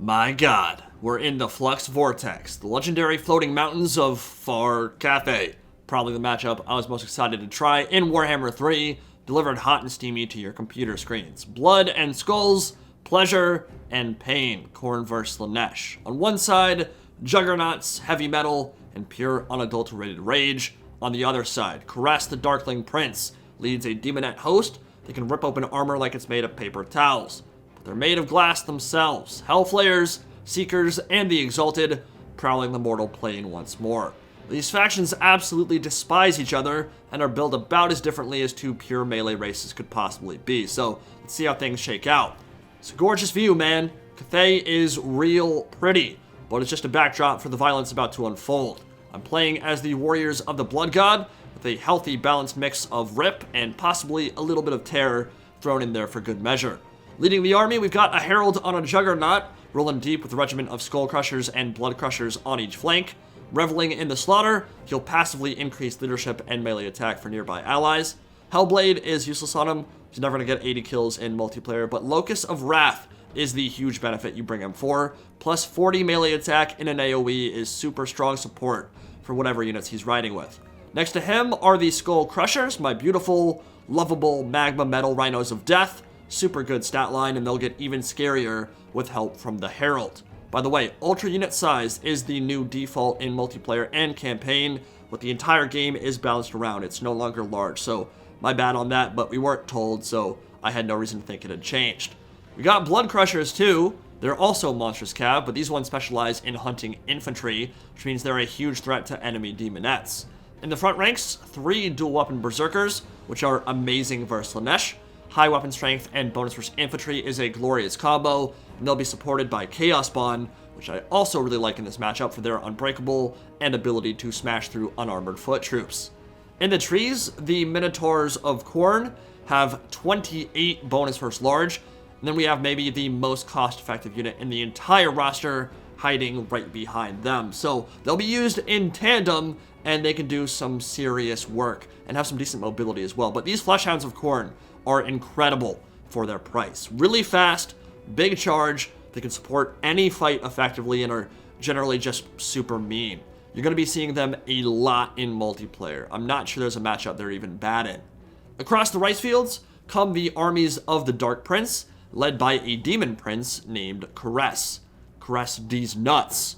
My god, we're in the Flux Vortex, the legendary floating mountains of Far Cathay. Probably the matchup I was most excited to try in Warhammer 3, delivered hot and steamy to your computer screens. Blood and skulls, pleasure and pain. Khorne vs. Slaanesh. On one side, juggernauts, heavy metal, and pure unadulterated rage. On the other side, Caress the Daemon Prince leads a demonette host that can rip open armor like it's made of paper towels. They're made of glass themselves. Hellflayers, Seekers, and the Exalted prowling the mortal plane once more. These factions absolutely despise each other and are built about as differently as two pure melee races could possibly be. So let's see how things shake out. It's a gorgeous view, man. Cathay is real pretty, but it's just a backdrop for the violence about to unfold. I'm playing as the warriors of the Blood God with a healthy, balanced mix of rip and possibly a little bit of terror thrown in there for good measure. Leading the army, we've got a Herald on a Juggernaut, rolling deep with a regiment of Skullcrushers and Bloodcrushers on each flank. Reveling in the slaughter, he'll passively increase leadership and melee attack for nearby allies. Hellblade is useless on him. He's never going to get 80 kills in multiplayer, but Locust of Wrath is the huge benefit you bring him for. Plus 40 melee attack in an AoE is super strong support for whatever units he's riding with. Next to him are the Skullcrushers, my beautiful, lovable magma metal rhinos of death. Super good stat line, and they'll get even scarier with help from the Herald. By the way, ultra unit size is the new default in multiplayer and campaign. What the entire game is balanced around. It's no longer large, so my bad on that, but we weren't told, so I had no reason to think it had changed. We got Bloodcrushers too. They're also monstrous cav, but these ones specialize in hunting infantry, which means they're a huge threat to enemy demonettes. In the front ranks, 3 dual weapon berserkers, which are amazing versus Slaanesh. High weapon strength and bonus versus infantry is a glorious combo, and they'll be supported by Chaos Spawn, which I also really like in this matchup for their unbreakable and ability to smash through unarmored foot troops. In the trees, the Minotaurs of Khorne have 28 bonus versus large, and then we have maybe the most cost-effective unit in the entire roster hiding right behind them. So they'll be used in tandem, and they can do some serious work and have some decent mobility as well. But these Fleshhounds of Khorne are incredible for their price. Really fast, big charge, they can support any fight effectively and are generally just super mean. You're going to be seeing them a lot in multiplayer. I'm not sure there's a matchup they're even bad in. Across the rice fields come the armies of the Dark Prince, led by a demon prince named Caress. Caress these nuts.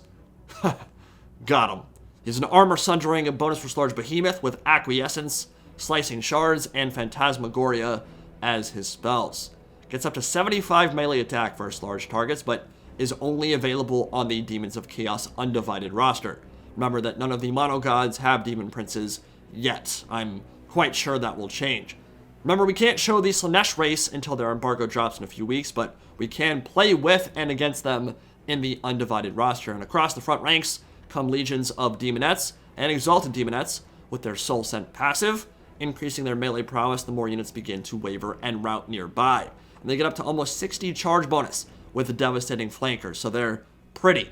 Got him. He's an armor-sundering and bonus for large behemoth with acquiescence, slicing shards, and phantasmagoria as his spells. Gets up to 75 melee attack versus large targets, but is only available on the Demons of Chaos Undivided roster. Remember that none of the mono gods have demon princes yet. I'm quite sure that will change. Remember, we can't show the Slaanesh race until their embargo drops in a few weeks, but we can play with and against them in the Undivided roster. And across the front ranks come legions of demonettes and exalted demonettes with their soul sent passive, increasing their melee prowess the more units begin to waver and rout nearby. And they get up to almost 60 charge bonus with the devastating flankers, so they're pretty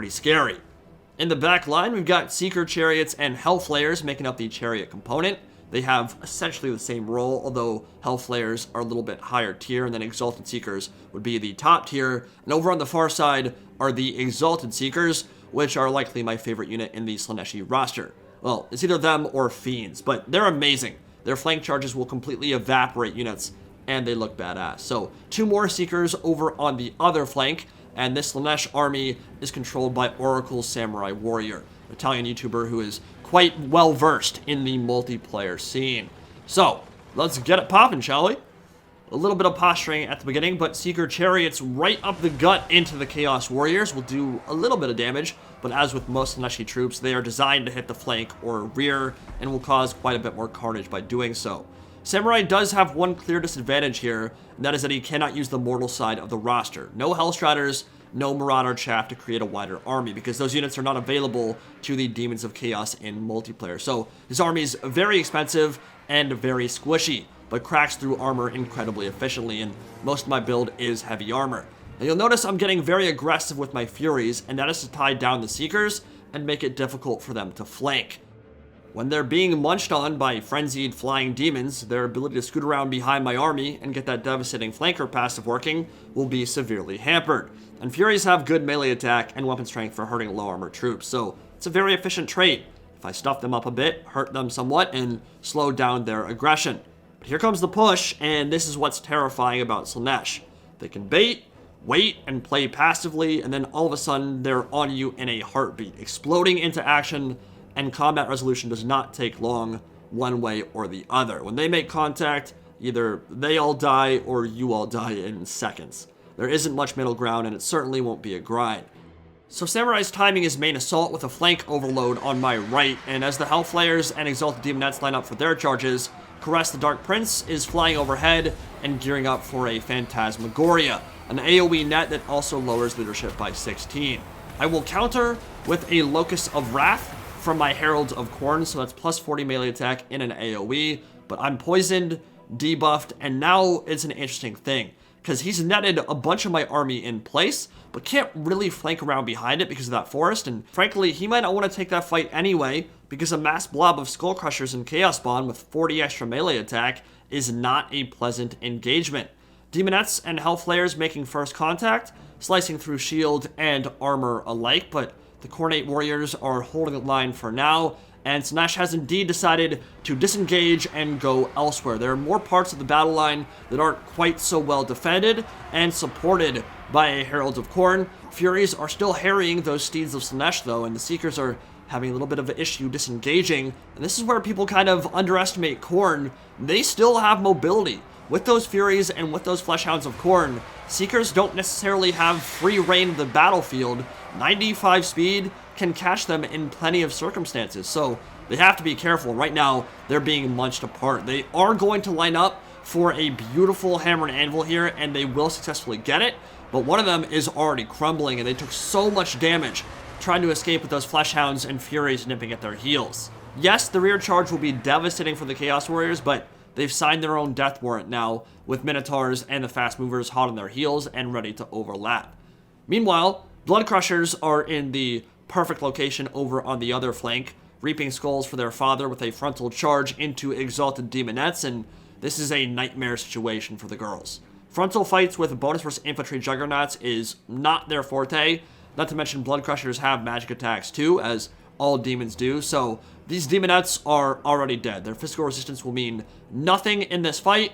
scary. In the back line, we've got Seeker Chariots and Hellflayers making up the Chariot component. They have essentially the same role, although Hellflayers are a little bit higher tier, and then Exalted Seekers would be the top tier. And over on the far side are the Exalted Seekers, which are likely my favorite unit in the Slaaneshi roster. Well, it's either them or Fiends, but they're amazing. Their flank charges will completely evaporate units, and they look badass. So 2 more Seekers over on the other flank, and this Slaanesh army is controlled by Oracle Samurai Warrior, an Italian YouTuber who is quite well versed in the multiplayer scene. So let's get it popping, shall we? A little bit of posturing at the beginning, but Seeker Chariots right up the gut into the Chaos Warriors will do a little bit of damage, but as with most Slaaneshi troops, they are designed to hit the flank or rear and will cause quite a bit more carnage by doing so. Samurai does have one clear disadvantage here, and that is that he cannot use the mortal side of the roster. No Hellstriders, no Marauder Chaff to create a wider army, because those units are not available to the Demons of Chaos in multiplayer. So his army is very expensive and very squishy, but cracks through armor incredibly efficiently, and most of my build is heavy armor. Now you'll notice I'm getting very aggressive with my Furies, and that is to tie down the Seekers and make it difficult for them to flank. When they're being munched on by frenzied flying demons, their ability to scoot around behind my army and get that devastating flanker passive working will be severely hampered. And Furies have good melee attack and weapon strength for hurting low armor troops, so it's a very efficient trait. If I stuff them up a bit, hurt them somewhat, and slow down their aggression. But here comes the push, and this is what's terrifying about Slaanesh. They can bait, wait, and play passively, and then all of a sudden they're on you in a heartbeat, exploding into action, and combat resolution does not take long one way or the other. When they make contact, either they all die or you all die in seconds. There isn't much middle ground, and it certainly won't be a grind. So Samurai's timing his main assault with a flank overload on my right, and as the Hellflayers and Exalted Demonettes line up for their charges, Caress the Daemon Prince is flying overhead and gearing up for a Phantasmagoria, an AoE net that also lowers leadership by 16. I will counter with a Locust of Wrath from my Herald of Khorne, so that's plus 40 melee attack in an AoE, but I'm poisoned, debuffed, and now it's an interesting thing, because he's netted a bunch of my army in place, but can't really flank around behind it because of that forest, and frankly, he might not want to take that fight anyway, because a mass blob of Skullcrushers and Chaos Spawn with 40 extra melee attack is not a pleasant engagement. Demonettes and Hellflayers making first contact, slicing through shield and armor alike, but the Khorne warriors are holding the line for now, and Slaanesh has indeed decided to disengage and go elsewhere. There are more parts of the battle line that aren't quite so well defended and supported by a Herald of Khorne. Furies are still harrying those steeds of Slaanesh though, and the Seekers are having a little bit of an issue disengaging, and this is where people kind of underestimate Khorne. They still have mobility. With those Furies and with those Fleshhounds of Khorne, Seekers don't necessarily have free reign of the battlefield. 95 speed can catch them in plenty of circumstances, so they have to be careful. Right now, they're being munched apart. They are going to line up for a beautiful hammer and anvil here, and they will successfully get it, but one of them is already crumbling, and they took so much damage trying to escape with those Fleshhounds and Furies nipping at their heels. Yes, the rear charge will be devastating for the Chaos Warriors, but they've signed their own death warrant now, with Minotaurs and the Fast Movers hot on their heels and ready to overlap. Meanwhile, Bloodcrushers are in the perfect location over on the other flank, reaping skulls for their father with a frontal charge into Exalted Demonettes, and this is a nightmare situation for the girls. Frontal fights with bonus versus infantry juggernauts is not their forte, not to mention Bloodcrushers have magic attacks too, as all demons do, so these demonettes are already dead. Their physical resistance will mean nothing in this fight.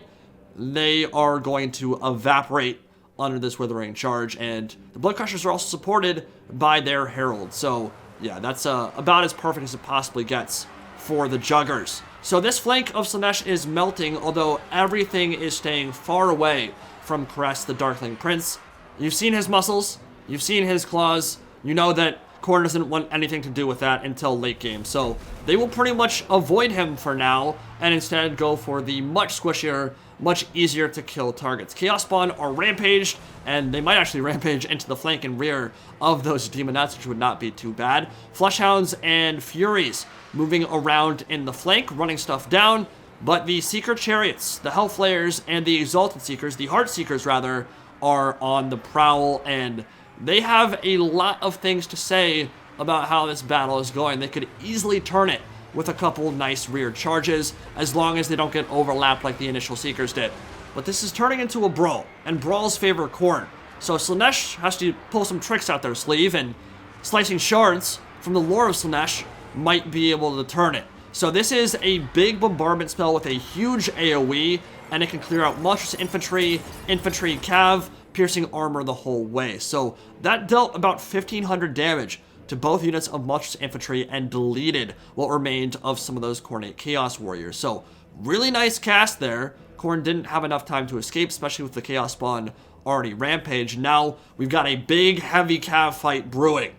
They are going to evaporate under this withering charge, and the Bloodcrushers are also supported by their Herald, so yeah, that's about as perfect as it possibly gets for the Juggers. So this flank of Slaanesh is melting, although everything is staying far away from Caress the Daemon Prince. You've seen his muscles, you've seen his claws, you know that Khorne doesn't want anything to do with that until late game, so they will pretty much avoid him for now and instead go for the much squishier, much easier to kill targets. Chaos Spawn are rampaged, and they might actually rampage into the flank and rear of those Demonettes, which would not be too bad. Fleshhounds and Furies moving around in the flank, running stuff down, but the Seeker Chariots, the Hellflayers, and the Exalted Seekers, the Heart Seekers rather, are on the prowl, and they have a lot of things to say about how this battle is going. They could easily turn it with a couple nice rear charges, as long as they don't get overlapped like the initial Seekers did. But this is turning into a brawl, and brawls favor Khorne. So Slaanesh has to pull some tricks out their sleeve, and slicing shards from the lore of Slaanesh might be able to turn it. So this is a big bombardment spell with a huge AoE, and it can clear out monstrous infantry, infantry cav, piercing armor the whole way. So that dealt about 1,500 damage to both units of monstrous infantry and deleted what remained of some of those Khorne Chaos Warriors. So really nice cast there. Khorne didn't have enough time to escape, especially with the Chaos Spawn already rampage. Now we've got a big heavy cav fight brewing.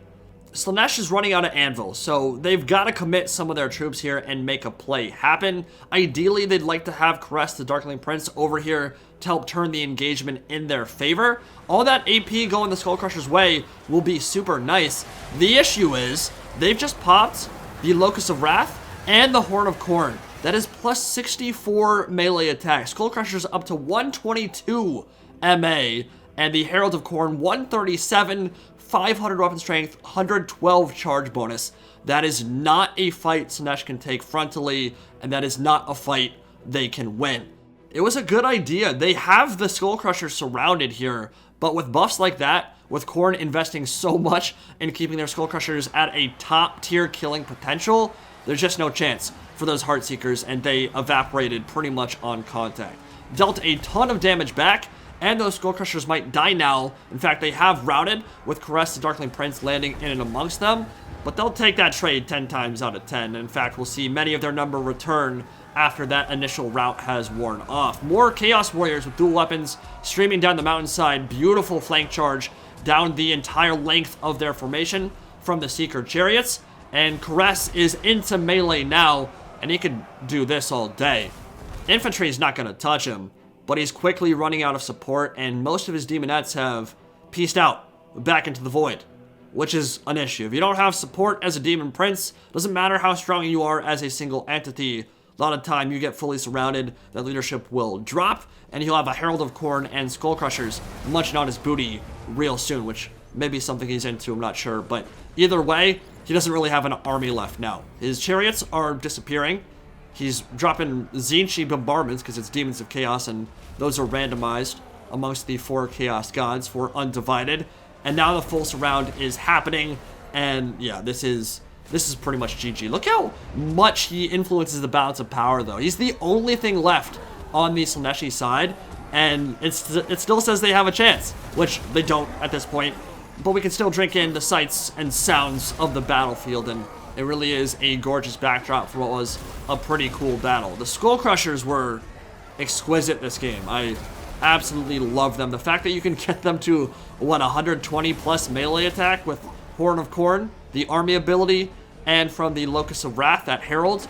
Slaanesh is running out of anvil, so they've got to commit some of their troops here and make a play happen. Ideally, they'd like to have Caress the Daemon Prince over here to help turn the engagement in their favor. All that AP going the Skullcrushers' way will be super nice. The issue is, they've just popped the Locust of Wrath and the Horn of Khorne. That is plus 64 melee attack. Skullcrushers up to 122 MA, And the Herald of Khorne, 137, 500 weapon strength, 112 charge bonus. That is not a fight Slaanesh can take frontally, and that is not a fight they can win. It was a good idea. They have the Skullcrushers surrounded here, but with buffs like that, with Khorne investing so much in keeping their Skullcrushers at a top tier killing potential, there's just no chance for those Heartseekers, and they evaporated pretty much on contact. Dealt a ton of damage back, and those Skullcrushers might die now. In fact, they have routed, with Caress the Daemon Prince landing in and amongst them, but they'll take that trade 10 times out of 10. In fact, we'll see many of their number return after that initial rout has worn off. More Chaos Warriors with dual weapons streaming down the mountainside. Beautiful flank charge down the entire length of their formation from the Seeker Chariots. And Caress is into melee now, and he could do this all day. Infantry is not going to touch him, but he's quickly running out of support, and most of his demonettes have pieced out back into the void, which is an issue. If you don't have support as a Demon Prince, doesn't matter how strong you are as a single entity, a lot of time you get fully surrounded, that leadership will drop, and he'll have a Herald of Khorne and Skullcrushers munching on his booty real soon, which may be something he's into, I'm not sure. But either way, he doesn't really have an army left now. His chariots are disappearing. He's dropping Zinchi bombardments because it's Demons of Chaos, and those are randomized amongst the 4 Chaos Gods for Undivided. And now the full surround is happening, and yeah, this is pretty much GG. Look how much he influences the balance of power, though. He's the only thing left on the Slaaneshi side, and it still says they have a chance, which they don't at this point. But we can still drink in the sights and sounds of the battlefield, and it really is a gorgeous backdrop for what was a pretty cool battle. The Skullcrushers were exquisite this game. I absolutely love them. The fact that you can get them to, what, 120 plus melee attack with Horn of Khorne, the army ability, and from the Locus of Wrath, that Herald,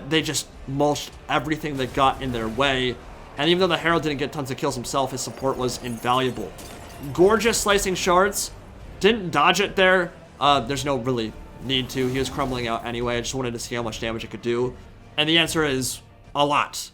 they just mulched everything that got in their way. And even though the Herald didn't get tons of kills himself, his support was invaluable. Gorgeous slicing shards. Didn't dodge it there. There's no really need to. He was crumbling out anyway. I just wanted to see how much damage it could do. And the answer is a lot.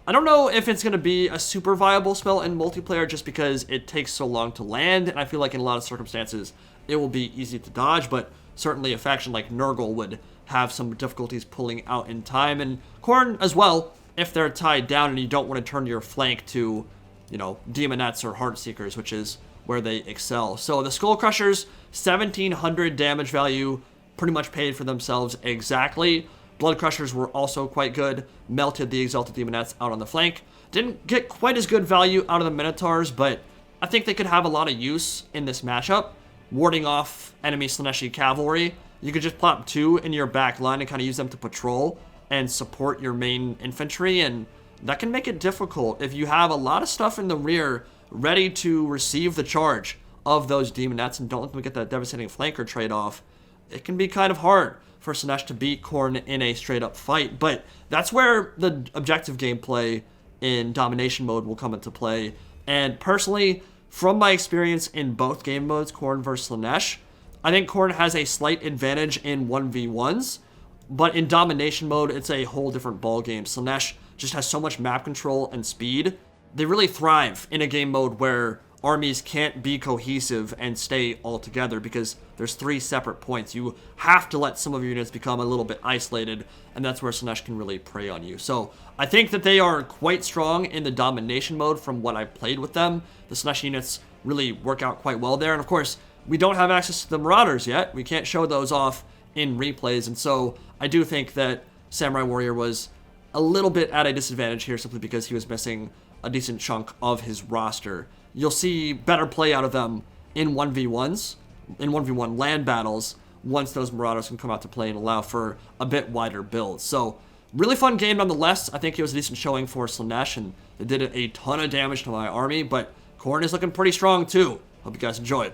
I don't know if it's going to be a super viable spell in multiplayer just because it takes so long to land, and I feel like in a lot of circumstances it will be easy to dodge, but certainly a faction like Nurgle would have some difficulties pulling out in time, and Khorne as well, if they're tied down and you don't want to turn your flank to, you know, Demonettes or Heartseekers, which is where they excel. So the Skullcrushers, 1,700 damage value, pretty much paid for themselves exactly. Bloodcrushers were also quite good, melted the Exalted Demonettes out on the flank. Didn't get quite as good value out of the Minotaurs, but I think they could have a lot of use in this matchup. Warding off enemy Slaaneshi cavalry, you could just plop 2 in your back line and kind of use them to patrol and support your main infantry, and that can make it difficult if you have a lot of stuff in the rear ready to receive the charge of those Demonettes and don't let them get that devastating flanker trade-off. It can be kind of hard for Slaanesh to beat Khorne in a straight-up fight, but that's where the objective gameplay in domination mode will come into play. And personally, from my experience in both game modes, Khorne versus Slaanesh, I think Khorne has a slight advantage in 1v1s, but in domination mode, it's a whole different ballgame. Slaanesh just has so much map control and speed. They really thrive in a game mode where armies can't be cohesive and stay all together because there's 3 separate points. You have to let some of your units become a little bit isolated, and that's where Slaanesh can really prey on you. So I think that they are quite strong in the domination mode from what I've played with them. The Slaanesh units really work out quite well there, and of course, we don't have access to the Marauders yet. We can't show those off in replays, and so I do think that Samurai Warrior was a little bit at a disadvantage here simply because he was missing a decent chunk of his roster. You'll see better play out of them in 1v1s, in 1v1 land battles, once those Marauders can come out to play and allow for a bit wider builds. So, really fun game nonetheless. I think it was a decent showing for Slaanesh, and they did a ton of damage to my army, but Khorne is looking pretty strong too. Hope you guys enjoyed.